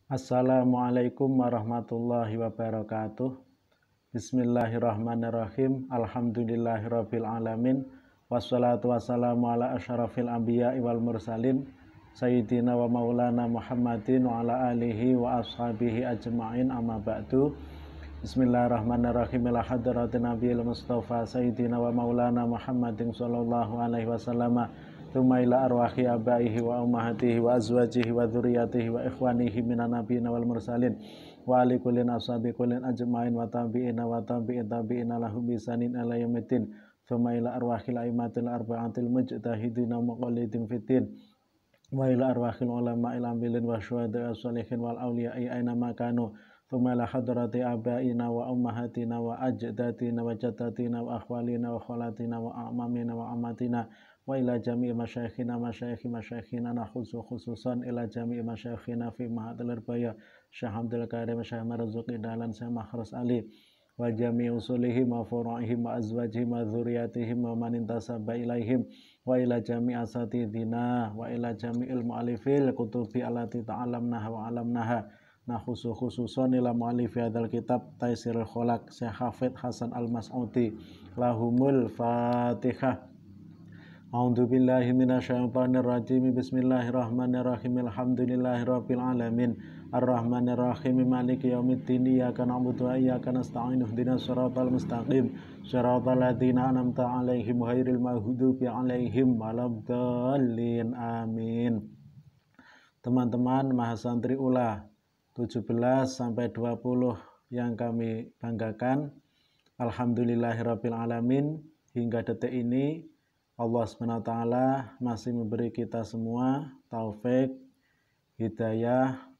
Assalamualaikum warahmatullahi wabarakatuh. Bismillahirrahmanirrahim. Alhamdulillahirabbil alamin. Wassalatu wassalamu ala asyrafil anbiya'i wal mursalin sayyidina wa maulana Muhammadin wa ala alihi wa ashabihi ajma'in, amma ba'du. Bismillahirrahmanirrahim. Ila hadratin nabiyil mustafa sayyidina wa maulana Muhammadin sallallahu alaihi wasallam. Tsumma ila arwahi abaihi wa ummahatihi wa azwajihi wa dzurriyyatihi wa ikhwanihi minan nabiyyin wal mursalin wa ali kullin ashabi kullin ajma'in wa tabi'ina wa tabi'in tabi'ina lahum bisanin ila yaumiddin. Tsumma ila arwahil aimatil arba'atil mujtahidin wa muqallidin fiddin wa ila arwahil ulama'il amilin wa syuhada'i sholihin wal auliya'i aina makanu. Tsumma ila hadrati abaina wa ummahatina wa ajdatina wa jaddatina wa akhwalina wa khalatina wa a'mamina wa amatina wa ila jami'i masyayikhina masyayikhina khususan ila jami'i masyayikhina fi mahadil arbaya Syekh Abdul Karim Syekh Marzuki Dahlan Syekh Makhras Ali wa jami'i usulihim wa furu'ihim wa azwajihim wa dzurriyyatihim wa man intasaba ilaihim wa ila jami'i asatidina wa ila jami'il mu'allifil kutubi allati ta'alamnaha wa alamnaha khususan ila mu'allifi hadzal kitab Taisirul Kholaq Syekh Hafidz Hasan Al-Mas'udi. Lahumul Fatihah. A'udzu billahi minasyaitonir rajim. Bismillahirrahmanirrahim. Alhamdulillahirabbil alamin. Arrahmanir rahim. Maliki yaumiddin. Iyyaka na'budu wa iyyaka nasta'in. Ihdinas siratal mustaqim. Shiratal ladzina an'amta 'alaihim ghairil maghdubi 'alaihim waladdallin. Amin. Teman-teman Mahasantri Ula 17 sampai 20 yang kami banggakan, alhamdulillahirabbil alamin, hingga detik ini Allah SWT masih memberi kita semua taufik, hidayah,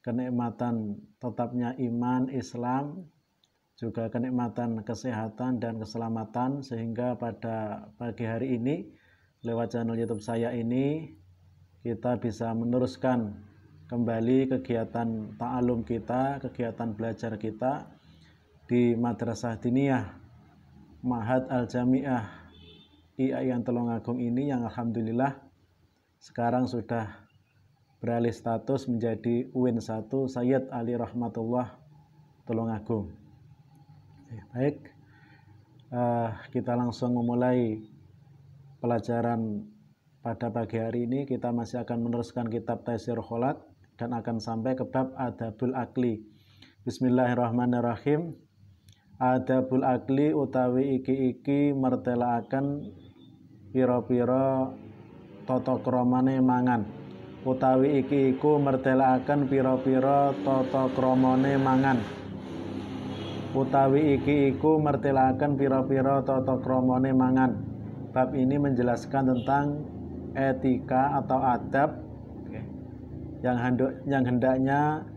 kenikmatan tetapnya iman, Islam, juga kenikmatan kesehatan dan keselamatan, sehingga pada pagi hari ini lewat channel YouTube saya ini kita bisa meneruskan kembali kegiatan ta'alum kita, kegiatan belajar kita di Madrasah Diniyah Ma'had Al-Jami'ah IAIN Tulungagung ini, yang alhamdulillah sekarang sudah beralih status menjadi UIN 1 Sayyid Ali Rahmatullah Tulungagung. Baik, kita langsung memulai pelajaran pada pagi hari ini. Kita masih akan meneruskan kitab Taisirul Kholaq dan akan sampai ke bab Adabul Akli. Bismillahirrahmanirrahim. Adabul Akli utawi iki mertelaaken pira-pira tata kramane mangan. Utawi iki iku mertelaaken pira-pira tata kramane mangan. Utawi iki iku mertelaaken pira-pira tata kramane mangan. Bab ini menjelaskan tentang etika atau adab yang hendaknya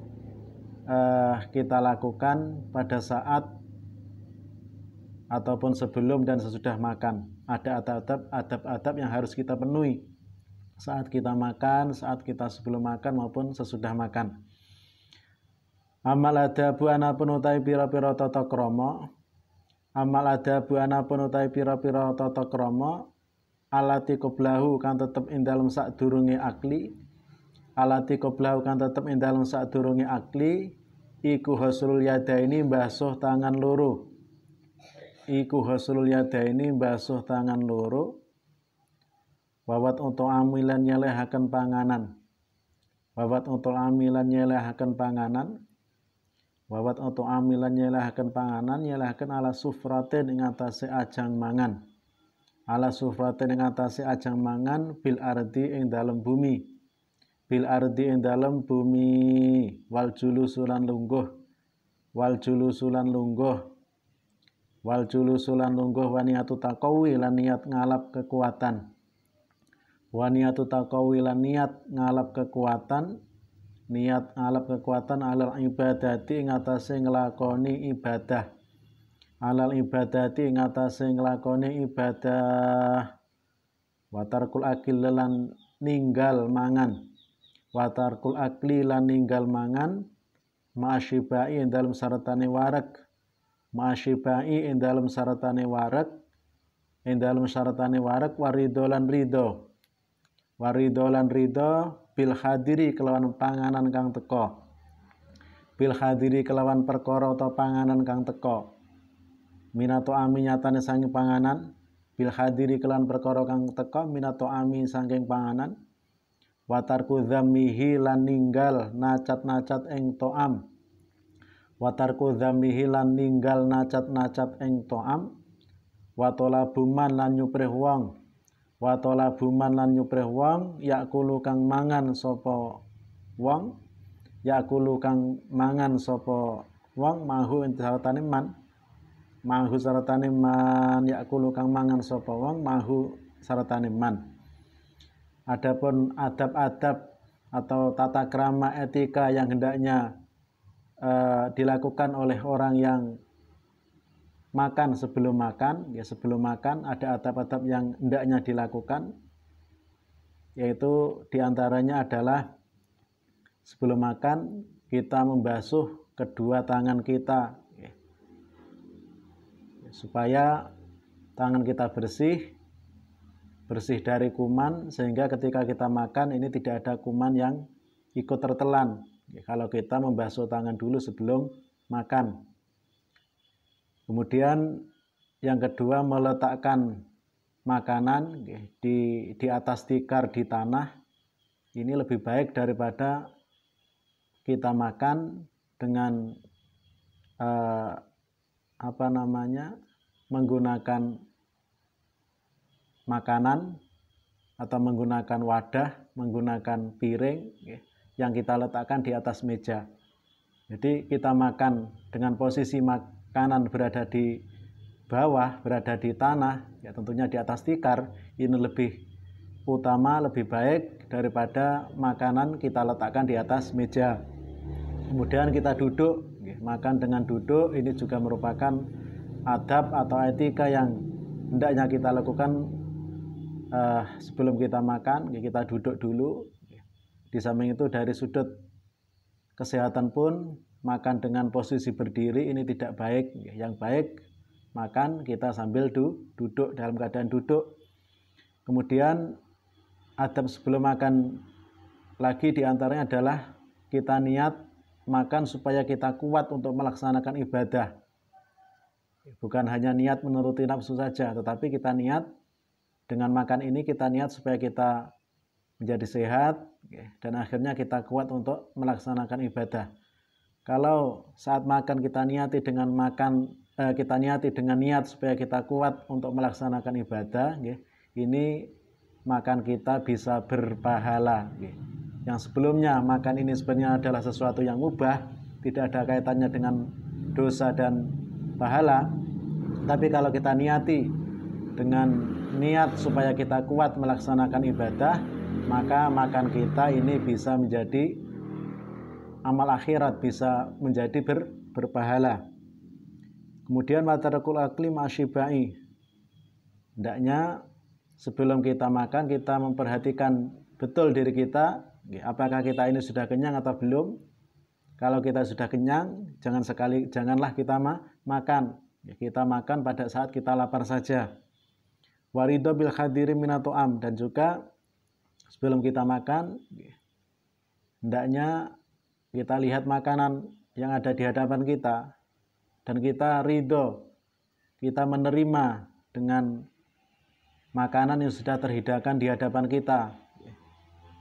kita lakukan pada saat ataupun sebelum dan sesudah makan. Ada adab-adab yang harus kita penuhi saat kita makan, saat kita sebelum makan maupun sesudah makan. Amal adabu anapun utai pira-pira tata krama. Amal adabu anapun utai pira-pira tata krama alati qoblahu kan tetep ing dalem sadurunge akli. Alati qoblahu kan tetep ing dalem sadurunge akli iku hasulul yadaini mbasuh tangan loro. Iku hasulul yadaini mbasuh tangan loro. Wawat untuk amilan nyelehaken panganan. Wawat untuk amilan nyelehaken panganan. Wawat untuk amilan nyelehaken panganan, nyelehaken ala sufratin ing atase ajang mangan. Ala sufratin ing atase ajang mangan bil ardi ing dalem bumi. Bil ardi ing dalem bumi. Wal julusulan lungguh. Wal julusulan lungguh. Wal julusulan lungguh waniyatu taqawi lan niat ngalap kekuatan. Waniyatu taqawi lan niat ngalap kekuatan. Niat ngalap kekuatan alal ibadati ing atase nglakoni ibadah. Alal ibadati ing atase nglakoni ibadah. Watarkul akil lan ninggal mangan. Watarkul akli lan ninggal mangan ma'asyibai ing dalem saratane wareg. Ma'asyibai ing dalem saratane wareg. Ing dalem saratane wareg warido lan ridho. Warido lan ridho bil hadiri kelawan panganan kang teka. Bil hadiri kelawan perkara atau panganan kang teka. Minato ami nyatane saking panganan, bil hadiri kelawan perkara kang teka, minato ami saking panganan. Watarku dzammihi lan ninggal nacat-nacat ing to'am. Watarku dzammihi lan ninggal nacat-nacat ing to'am. Watolabuman lan nyuprih wong. Watolabuman lan nyuprih wong yakulu kang mangan sapa wong. Yakulu kang mangan sapa wong mahu saratane man. Mahu saratane man yakulu kang mangan sapa wong mahu saratane man. Adapun adab-adab atau tata krama etika yang hendaknya dilakukan oleh orang yang makan sebelum makan, ya sebelum makan ada adab-adab yang hendaknya dilakukan, yaitu diantaranya adalah sebelum makan kita membasuh kedua tangan kita, ya, supaya tangan kita bersih dari kuman, sehingga ketika kita makan ini tidak ada kuman yang ikut tertelan, ya, kalau kita membasuh tangan dulu sebelum makan. Kemudian yang kedua, meletakkan makanan di atas tikar di tanah. Ini lebih baik daripada kita makan dengan menggunakan makanan atau menggunakan wadah, menggunakan piring yang kita letakkan di atas meja. Jadi kita makan dengan posisi makanan berada di bawah, berada di tanah, ya tentunya di atas tikar, ini lebih utama, lebih baik daripada makanan kita letakkan di atas meja. Kemudian kita duduk, makan dengan duduk, ini juga merupakan adab atau etika yang hendaknya kita lakukan sebelum kita makan. Kita duduk dulu. Di samping itu dari sudut kesehatan pun makan dengan posisi berdiri ini tidak baik. Yang baik makan kita sambil duduk, dalam keadaan duduk. Kemudian adab sebelum makan lagi diantaranya adalah kita niat makan supaya kita kuat untuk melaksanakan ibadah. Bukan hanya niat menuruti nafsu saja, tetapi kita niat dengan makan ini, kita niat supaya kita menjadi sehat dan akhirnya kita kuat untuk melaksanakan ibadah. Kalau saat makan kita niati dengan niat supaya kita kuat untuk melaksanakan ibadah, ini makan kita bisa berpahala. Yang sebelumnya makan ini sebenarnya adalah sesuatu yang mubah, tidak ada kaitannya dengan dosa dan pahala. Tapi kalau kita niati dengan niat supaya kita kuat melaksanakan ibadah, maka makan kita ini bisa menjadi amal akhirat, bisa menjadi berpahala. Kemudian watarakul akli ma'asyibai. Hendaknya sebelum kita makan kita memperhatikan betul diri kita, apakah kita ini sudah kenyang atau belum. Kalau kita sudah kenyang, janganlah kita makan. Kita makan pada saat kita lapar saja. Waridho bil khadiri minato'am, dan juga sebelum kita makan hendaknya kita lihat makanan yang ada di hadapan kita dan kita ridho, kita menerima dengan makanan yang sudah terhidangkan di hadapan kita.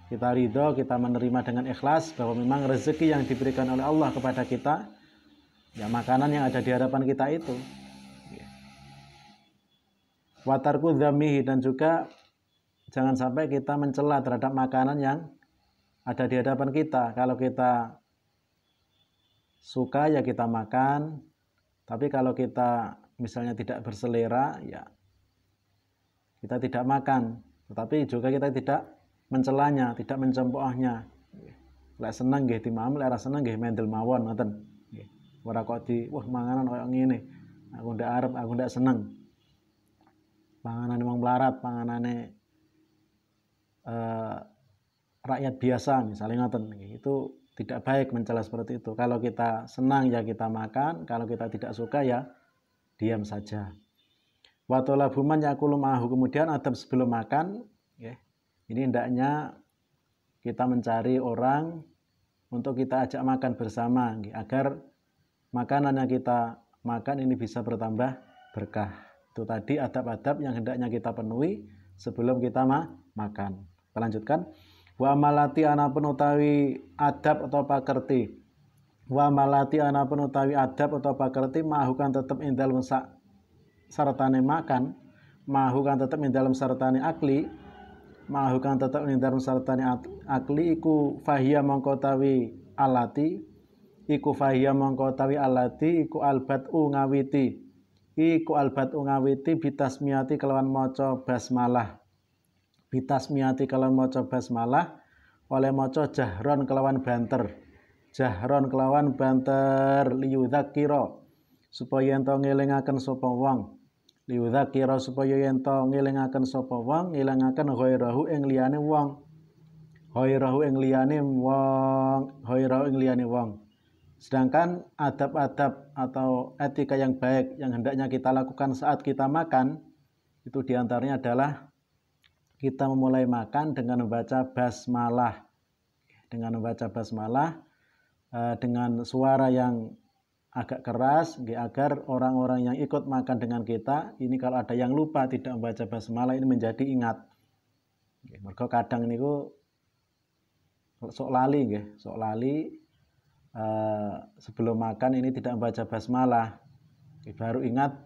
Kita ridho, kita menerima dengan ikhlas bahwa memang rezeki yang diberikan oleh Allah kepada kita, ya makanan yang ada di hadapan kita itu. Watarku dzamihi, dan juga jangan sampai kita mencela terhadap makanan yang ada di hadapan kita. Kalau kita suka ya kita makan, tapi kalau kita misalnya tidak berselera ya kita tidak makan. Tetapi juga kita tidak mencelanya, tidak mencemoohnya. Lek seneng nggih dimam, lek ora seneng nggih mendel mawon ngoten. Nggih. Ora kok wah manganan koyo ngene. Aku ndak arep, aku ndak seneng. Panganane wong melarat, panganane rakyat biasa misalnya ngoten. Itu tidak baik mencela seperti itu. Kalau kita senang ya kita makan, kalau kita tidak suka ya diam saja. Wa talabuman yakulu ma'ahu, kemudian adab sebelum makan, ya. Ini hendaknya kita mencari orang untuk kita ajak makan bersama agar makanan yang kita makan ini bisa bertambah berkah. Itu tadi adab-adab yang hendaknya kita penuhi sebelum kita makan. Kita lanjutkan. Wa malati anapun utawi adab atau pakerti. Wa malati anapun utawi adab atau pakerti mahukan tetep ing dalem sartane makan, mahukan tetep ing dalem sartane akli, mahukan tetep ing dalem sartane akli iku fahiya mongko tawi alati, iku fahiya mongko tawi alati iku albatu ngawiti, iku albatu ngawiti bitasmiyati kelawan maca basmalah, bitasmiyati kelawan maca basmalah, oleh maca jahron kelawan banter, jahron kelawan banter liyudzakira supaya ento ngelingaken sapa wong, liyudzakira supaya ento ngelingaken sapa wong, ngelingaken ghairahu ing liyane wong, ghairahu ing liyane wong, ghairahu ing liyane wong. Sedangkan adab-adab atau etika yang baik yang hendaknya kita lakukan saat kita makan itu diantaranya adalah kita memulai makan dengan membaca basmalah, dengan membaca basmalah dengan suara yang agak keras agar orang-orang yang ikut makan dengan kita ini kalau ada yang lupa tidak membaca basmalah ini menjadi ingat. Mergo kadang niku sok lali sebelum makan ini tidak membaca basmalah, baru ingat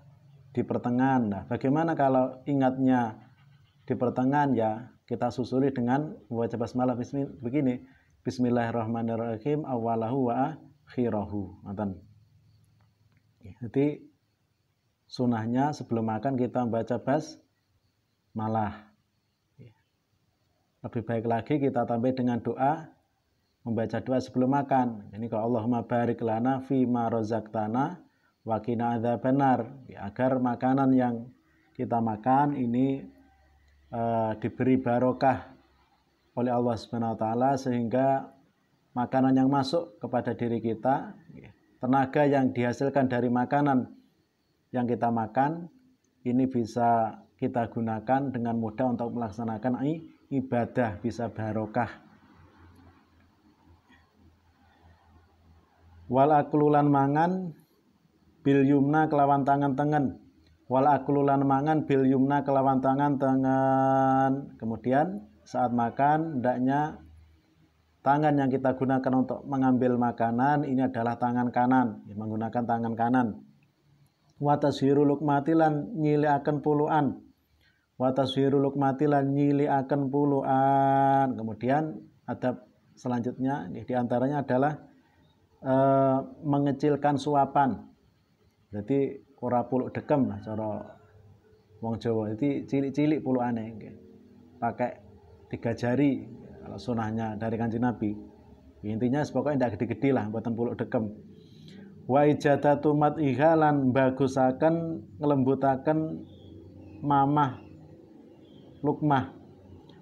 di pertengahan. Nah, bagaimana kalau ingatnya di pertengahan? Ya kita susuli dengan membaca basmalah begini, bismillahirrahmanirrahim awalahu wa akhirahu. Jadi sunahnya sebelum makan kita membaca basmalah. Lebih baik lagi kita tambah dengan doa, membaca doa sebelum makan. Ini kalau Allahumma barik lana fi ma razaqtana wa qina adzabannar, agar makanan yang kita makan ini diberi barokah oleh Allah Subhanahu wa taala sehingga makanan yang masuk kepada diri kita, tenaga yang dihasilkan dari makanan yang kita makan ini bisa kita gunakan dengan mudah untuk melaksanakan ibadah, bisa barokah. Wal aklulan mangan bil yumna kelawan tangan tengen, wal aklulan mangan bil yumna kelawan tangan tengen. Kemudian saat makan hendaknya tangan yang kita gunakan untuk mengambil makanan ini adalah tangan kanan, menggunakan tangan kanan. Wa tashiru lukmati lan nyiliaken puluhan, wa tashiru lukmati lan nyiliaken puluhan. Kemudian adab selanjutnya diantaranya adalah mengecilkan suapan. Jadi ora puluk dekem lah cara wong Jawa. Jadi cilik-cilik pulukane pakai 3 jari kalau sunahnya dari Kanjeng Nabi. Intinya pokoknya ndak gede-gede lah, mboten puluk dekem. Wa ijadatu madhiha lan bagusaken nglembutaken mamah lukmah,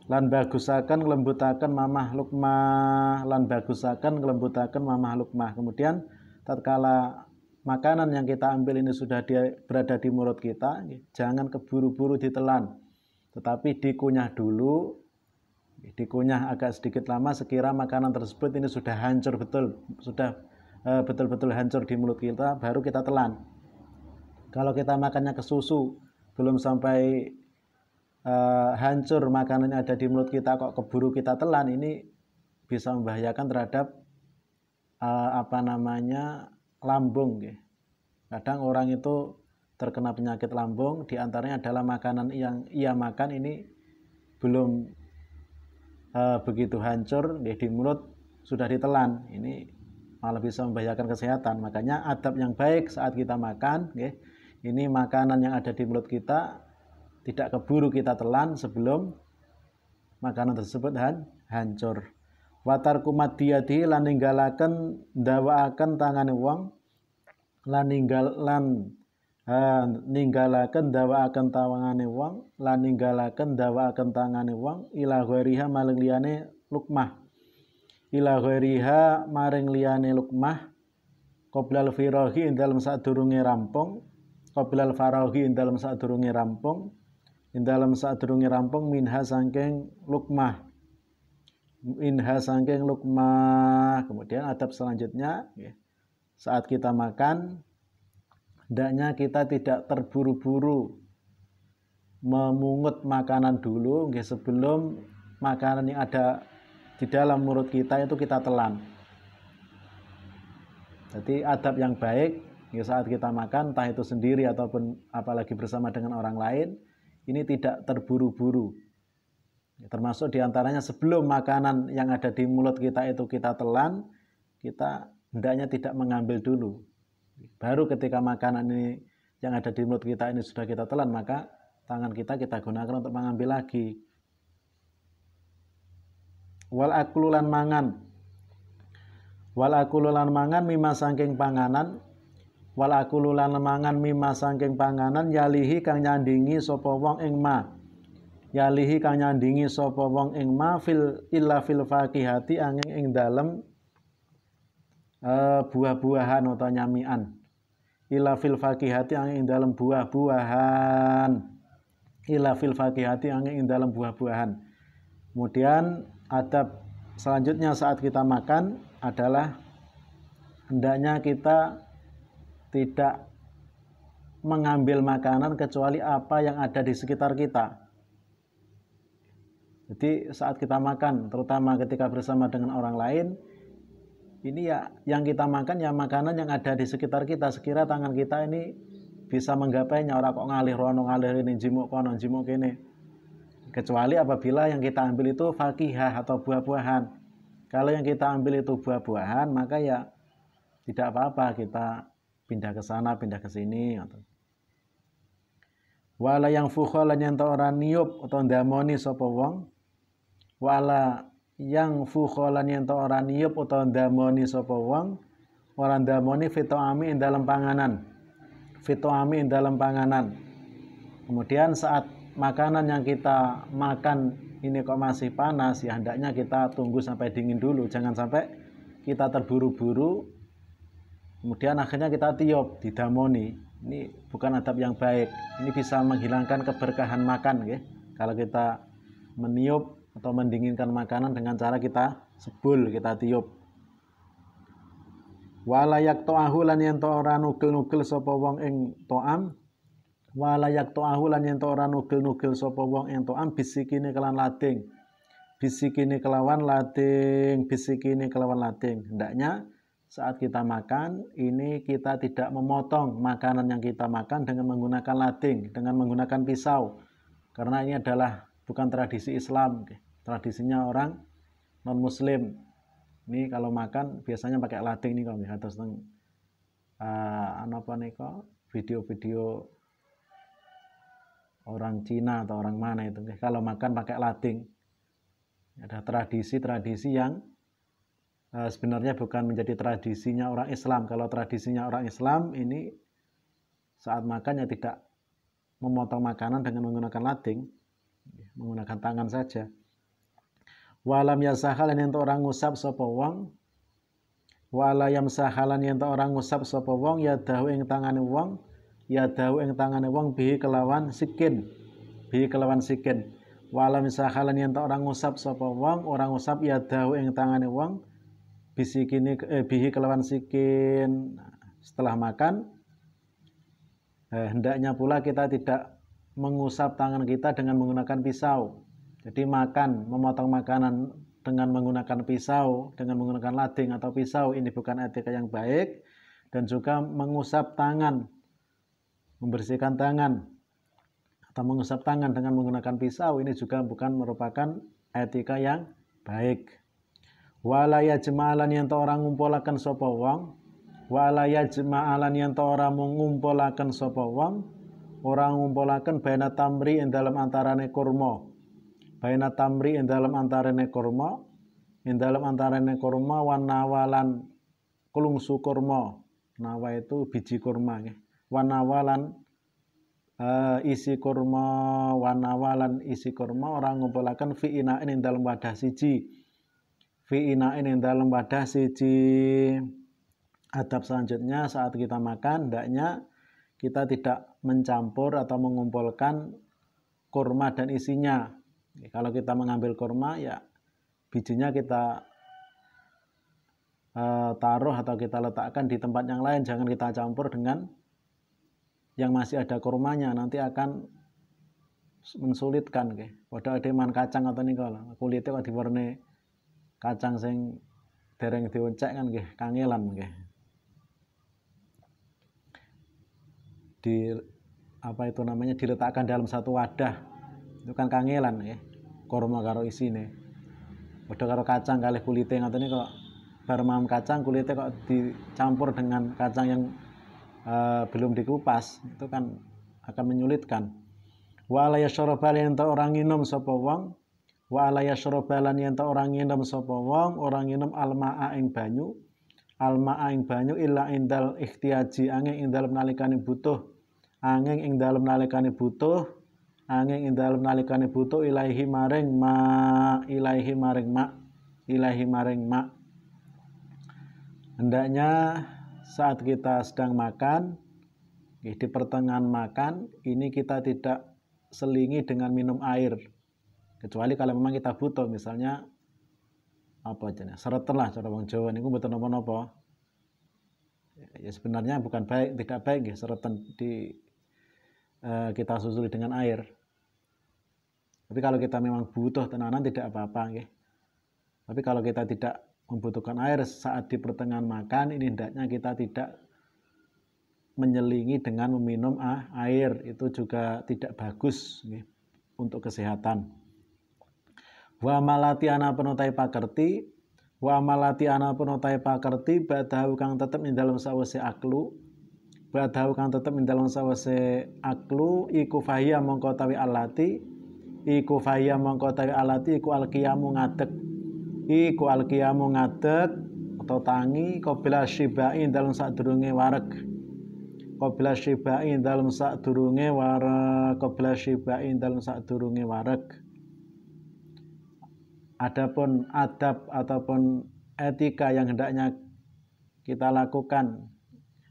lan bagusaken nglembutaken mamah lukmah, lan bagusaken nglembutaken mamah lukmah. Kemudian tatkala makanan yang kita ambil ini sudah berada di mulut kita, jangan keburu-buru ditelan, tetapi dikunyah dulu, dikunyah agak sedikit lama sekira makanan tersebut ini sudah hancur betul, sudah betul-betul hancur di mulut kita, baru kita telan. Kalau kita makannya kesusu, belum sampai hancur makanan yang ada di mulut kita kok keburu kita telan, ini bisa membahayakan terhadap lambung. Kadang orang itu terkena penyakit lambung, diantaranya adalah makanan yang ia makan ini belum begitu hancur di mulut sudah ditelan, ini malah bisa membahayakan kesehatan. Makanya adab yang baik saat kita makan, ini makanan yang ada di mulut kita tidak keburu kita telan sebelum makanan tersebut hancur. Watar kumadiyadi lan ninggalaken ndawaaken tangane wong, lan ninggalaken ndawaaken tangane wong, lan ninggalaken ndawaaken tangane wong ila ghairiha maring liyane lukmah, ila ghairiha maring liyane lukmah qoblal firahi ing dalem sadurunge rampung, qoblal farahi ing dalem sadurunge rampung, ing dalem sadurunge rampung minha saking lukmah, Minha saking lukmah. Kemudian adab selanjutnya, saat kita makan, hendaknya kita tidak terburu-buru memungut makanan dulu sebelum makanan yang ada di dalam mulut kita itu kita telan. Jadi adab yang baik saat kita makan, entah itu sendiri ataupun apalagi bersama dengan orang lain, ini tidak terburu-buru. Termasuk diantaranya sebelum makanan yang ada di mulut kita itu kita telan, kita hendaknya tidak mengambil dulu. Baru ketika makanan ini yang ada di mulut kita ini sudah kita telan, maka tangan kita gunakan untuk mengambil lagi. Wal aklulan mangan. Wal akululan mangan mimma saking panganan. Wal akululan mangan mimma saking panganan yalihi kang nyandingi sapa wong ing ma. Yalihi kang nyandingi sapa wong ing ma fil illa fil fakihati angin ing dalem buah-buahan atau nyamian. Illa fil fakihati angin ing dalem buah-buahan. Illa fil fakihati angin ing dalem buah-buahan. Kemudian adab selanjutnya saat kita makan adalah hendaknya kita tidak mengambil makanan kecuali apa yang ada di sekitar kita. Jadi saat kita makan, terutama ketika bersama dengan orang lain, ini ya yang kita makan ya makanan yang ada di sekitar kita. Sekira tangan kita ini bisa menggapainya, orang kok ngalih rono ngalih ini jimuk kono jimuk kene. Kecuali apabila yang kita ambil itu fakihah atau buah-buahan. Kalau yang kita ambil itu buah-buahan, maka ya tidak apa-apa kita pindah ke sana, pindah ke sini. Wala yang fukholan yang ora niup atau ndamoni sapa wong. Wala yang fukholan yang ora niup atau ndamoni sapa wong. Ora ndamoni fitoami ing dalam panganan. Fitoami ing dalam panganan. Kemudian saat makanan yang kita makan ini kok masih panas, ya hendaknya kita tunggu sampai dingin dulu. Jangan sampai kita terburu-buru, kemudian akhirnya kita tiup, didamoni. Ini bukan adab yang baik. Ini bisa menghilangkan keberkahan makan. Kalau kita meniup atau mendinginkan makanan dengan cara kita sebul, kita tiup. Walayak to'ahu lan yen to ora nugel-nugel sapa wong ing to'am. Walayak to'ahu lan yen to ora nugel-nugel sapa wong ing to'am bisikine kelan lading. Bisikine kelawan lading, bisikine kelawan lading. Hendaknya saat kita makan, ini kita tidak memotong makanan yang kita makan dengan menggunakan lading, dengan menggunakan pisau. Karena ini adalah bukan tradisi Islam. Tradisinya orang non-muslim. Ini kalau makan biasanya pakai lading nih kalau lihat tentang video-video orang Cina atau orang mana itu. Kalau makan pakai lading. Ada tradisi-tradisi yang sebenarnya bukan menjadi tradisinya orang Islam. Kalau tradisinya orang Islam ini saat makan ya tidak memotong makanan dengan menggunakan lading, menggunakan tangan saja. Walam yasahalan yang orang ngusap sapa wong, wala yamsahalan yang orang ngusap sapa wong ya dahu ing tangane wong, ya dahu ing tangane wong bihi kelawan sikin, bihi kelawan sikin. Walam yasahalan yang orang ngusap sapa wong, orang ngusap ya dahu ing tangane wong bihi kelawan sikin. Setelah makan hendaknya pula kita tidak mengusap tangan kita dengan menggunakan pisau. Jadi makan, memotong makanan dengan menggunakan pisau, dengan menggunakan lading atau pisau, ini bukan etika yang baik. Dan juga mengusap tangan, membersihkan tangan atau mengusap tangan dengan menggunakan pisau, ini juga bukan merupakan etika yang baik. Walaya jema'alan yang orang ngumpulakan sapa wong, walaya jema'alan yang orang mengumpulakan sapa wong, orang ngumpulakan baina tamri ing dalam antarane kurma, baina tamri ing dalam antarane kurma, ing dalam antarane kurma wan nawalan kulungsu kurma. Nawa itu biji kurma nggih. Wan nawalan isi kurma, wan nawalan isi kurma, orang ngumpulakan fi inain ing dalam wadah siji. Fi inain ing dalam wadah siji. Adab selanjutnya saat kita makan hendaknya kita tidak mencampur atau mengumpulkan kurma dan isinya. Kalau kita mengambil kurma ya bijinya kita taruh atau kita letakkan di tempat yang lain, jangan kita campur dengan yang masih ada kurmanya, nanti akan mensulitkan nggih. Padha ademan kacang atau niku kulite kok diwarni kacang sing dereng dioncek kan nggih kangelan nggih. Diletakkan dalam satu wadah itu kan kangelan nggih. Kurma karo isine. Padha karo kacang kalih kulite ngoten niku kok bar mam kacang kulite kok dicampur dengan kacang yang belum dikupas, itu kan akan menyulitkan. Wa la yashrabal yen ta orang minum sapa wong, wa la yashrabalan yen ta orang minum sapa wong, orang minum almaa ing banyu, almaa ing banyu illa indal ikhtiyaji angin ing dalem nalikane butuh, angin ing dalem nalikane butuh, angin ing dalem nalikane butuh ilahi maring ma, ilahi maring ma, ilahi maring ma. Hendaknya saat kita sedang makan, di pertengahan makan, ini kita tidak selingi dengan minum air. Kecuali kalau memang kita butuh, misalnya apa jenis sereten lah cara wong Jawa niku mboten napa-napa. Ya sebenarnya bukan baik, tidak baik ya sereten kita susuli dengan air. Tapi kalau kita memang butuh tenanan tidak apa-apa nggih. Tapi kalau kita tidak membutuhkan air saat di pertengahan makan, ini hendaknya kita tidak menyelingi dengan meminum air, itu juga tidak bagus nih, untuk kesehatan. Wa malati ana penutai pakerti, wa malati ana penutai pakerti badahu kang tetep ing dalem sawise aklu, badahu kang tetep ing dalem sawise aklu iku fahiya mongko tawi alati, iku fahiya mongko tawi alati iku alqiyamu ngadeg, iku alqiyamu ngadeg atau tangi qabla syibai dalem sadurunge wareg, qabla syibai dalem sadurunge wareg, qabla syibai dalem sadurunge wareg. Adapun adab ataupun etika yang hendaknya kita lakukan,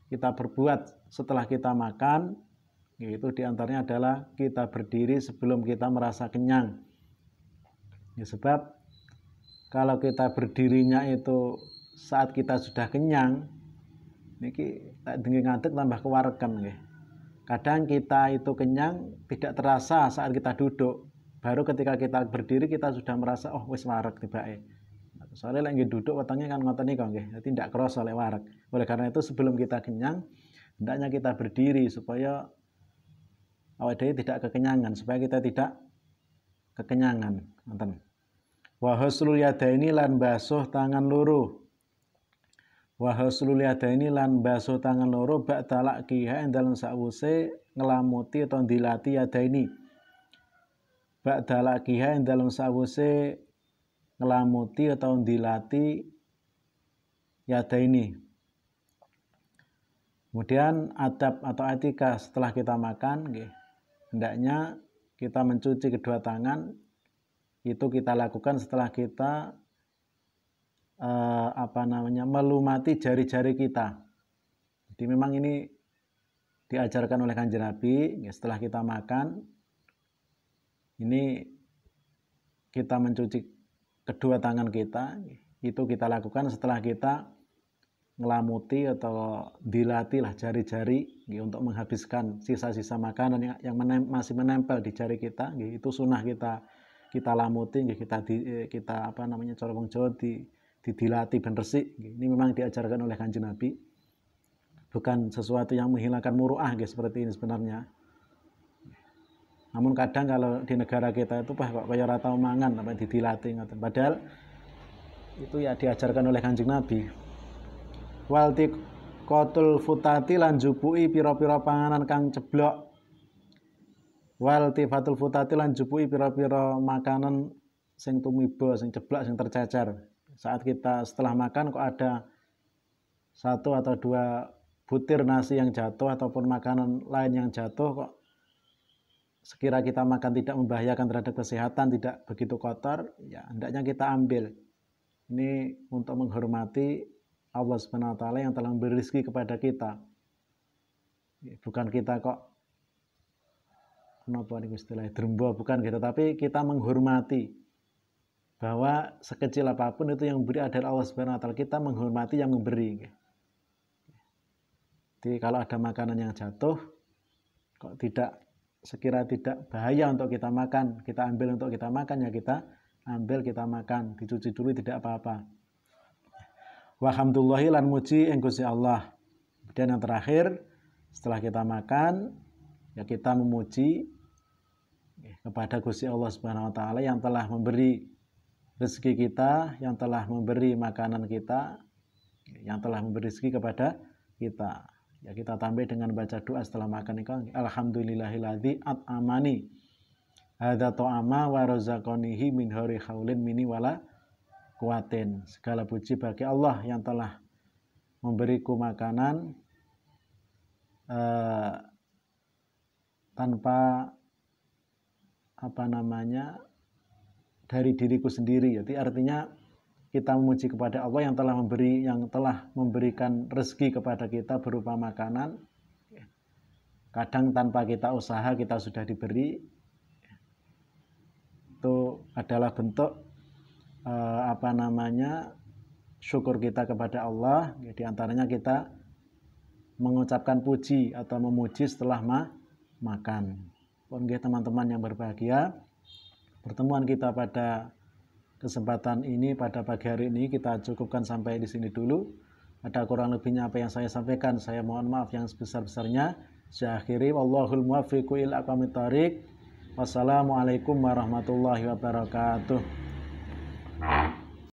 kita berbuat setelah kita makan, itu diantaranya adalah kita berdiri sebelum kita merasa kenyang. Ya, sebab kalau kita berdirinya itu saat kita sudah kenyang, niki tak dengi ngadeg tambah kewarekan nggih. Kadang kita itu kenyang tidak terasa saat kita duduk. Baru ketika kita berdiri kita sudah merasa oh wis wareg tibake. Soalnya lagi duduk wetenge kan ngoten niku nggih. Dadi tidak kerasa oleh wareg. Oleh karena itu sebelum kita kenyang hendaknya kita berdiri supaya awak dhewe tidak kekenyangan, supaya kita tidak kekenyangan. Ngoten. Wa huslul yadaini lan basuh tangan loro. Wa huslul yadaini lan basuh tangan loro ba'da laqiha ing dalem sakwuse nglamuti atau dilati yadaini. Ba'da laqiha ing dalem sakwuse nglamuti atau dilati yadaini. Kemudian adab atau etika setelah kita makan, hendaknya kita mencuci kedua tangan. Itu kita lakukan setelah kita melumati jari-jari kita. Jadi memang ini diajarkan oleh Kanjeng Nabi, setelah kita makan ini kita mencuci kedua tangan kita, itu kita lakukan setelah kita ngelamuti atau dilatih lah jari-jari untuk menghabiskan sisa-sisa makanan yang masih menempel di jari kita. Itu sunnah kita lamuti, kita cara wong Jawa didilati ben resik. Ini memang diajarkan oleh Kanjeng Nabi. Bukan sesuatu yang menghilangkan muruah seperti ini sebenarnya. Namun kadang kalau di negara kita itu kok kaya ora tau mangan apa didilati ngoten. Padahal itu ya diajarkan oleh Kanjeng Nabi. Walti qatul futati lan jupuki pira-pira panganan kang ceblok. Walti fatul futati lan jupuki pira-pira makanan sing tumiba, sing ceblok, sing tercecer. Saat kita setelah makan kok ada satu atau dua butir nasi yang jatuh ataupun makanan lain yang jatuh, kok sekira kita makan tidak membahayakan terhadap kesehatan, tidak begitu kotor, ya hendaknya kita ambil. Ini untuk menghormati Allah Subhanahu wa taala yang telah memberi rezeki kepada kita. Bukan kita kok kenapa ini istilahnya derembo, bukan gitu, tapi kita menghormati bahwa sekecil apapun itu yang memberi adalah Allah Subhanahu wa taala. Kita menghormati yang memberi. Jadi kalau ada makanan yang jatuh kok sekira tidak bahaya untuk kita makan, kita ambil untuk kita makan, ya kita ambil, kita makan, dicuci dulu tidak apa-apa. Walhamdulillahi lan muji ing Gusti Allah. Kemudian yang terakhir, setelah kita makan, ya kita memuji kepada Gusti Allah Subhanahu wa taala yang telah memberi rezeki kita, yang telah memberi makanan kita, yang telah memberi rezeki kepada kita. Ya kita tambah dengan baca doa setelah makan itu, alhamdulillahilladzi at'amani hadza ta'ama wa razaqanihi min ghairi haulin minni wala quwatin. Segala puji bagi Allah yang telah memberiku makanan tanpa dari diriku sendiri. Jadi artinya kita memuji kepada Allah yang telah memberikan rezeki kepada kita berupa makanan. Kadang tanpa kita usaha kita sudah diberi. Itu adalah bentuk syukur kita kepada Allah. Di antaranya kita mengucapkan puji atau memuji setelah makan. Oke teman-teman yang berbahagia, pertemuan kita pada kesempatan ini, pada pagi hari ini kita cukupkan sampai di sini dulu. Ada kurang lebihnya apa yang saya sampaikan, saya mohon maaf yang sebesar-besarnya. Saya akhiri, wallahul muwaffiqu ila aqwamit thoriq. Wassalamualaikum warahmatullahi wabarakatuh.